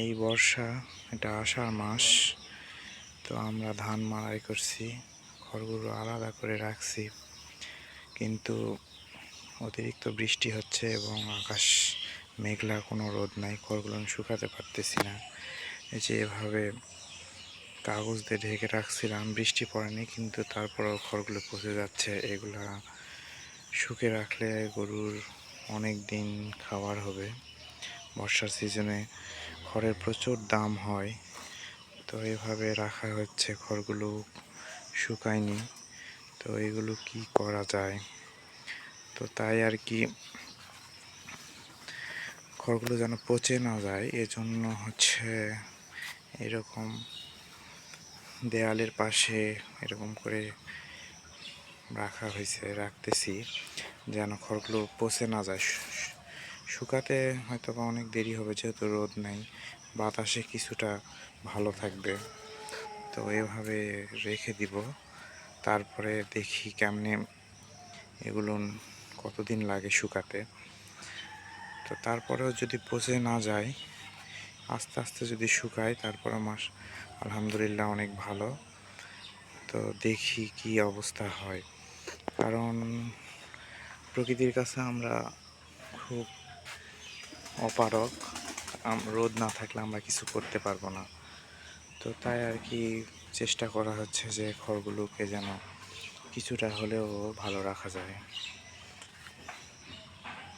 এই বর্ষা, এটা আষাঢ় মাস। তো আমরা ধান মাড়াই করছি, খড়গুলো আলাদা করে রাখছি, কিন্তু অতিরিক্ত বৃষ্টি হচ্ছে এবং আকাশ মেঘলা, কোনো রোদ নাই, খড়গুলো শুকাতে পারতেছি না। এই যে এভাবে কাগজ দিয়ে ঢেকে রাখছিলাম, বৃষ্টি পড়েনি কিন্তু তারপরেও খড়গুলো পচে যাচ্ছে। এগুলা শুকে রাখলে গরুর অনেক দিন খাবার হবে। বর্ষার সিজনে খড়ের প্রচুর দাম হয়, তো এভাবে রাখা হচ্ছে, খড়গুলো শুকায়নি। তো এগুলো কি করা যায়? তো তাই আর কি, খড়গুলো যেন পচে না যায় এজন্য হচ্ছে এরকম দেয়ালের পাশে এরকম করে রাখতেছি, যেন খড়গুলো পচে না যায়। শুকাতে হয়তো বা অনেক দেরি হবে, যেহেতু রোদ নেই, বাতাসে কিছুটা ভালো থাকবে। তো এভাবে রেখে দিব, তারপরে দেখি কেমনে এগুলো কতদিন লাগে শুকাতে। তো তারপরেও যদি পচে না যায়, আস্তে আস্তে যদি শুকায়, তারপরে আলহামদুলিল্লাহ অনেক ভালো। তো দেখি কি অবস্থা হয়, কারণ প্রকৃতির কাছে আমরা খুব অপারগ। রোদ না থাকলে আমরা কিছু করতে পারবো না। তো তাই আর কি চেষ্টা করা হচ্ছে যে খড়গুলোকে যেন কিছুটা হলেও ভালো রাখা যায়।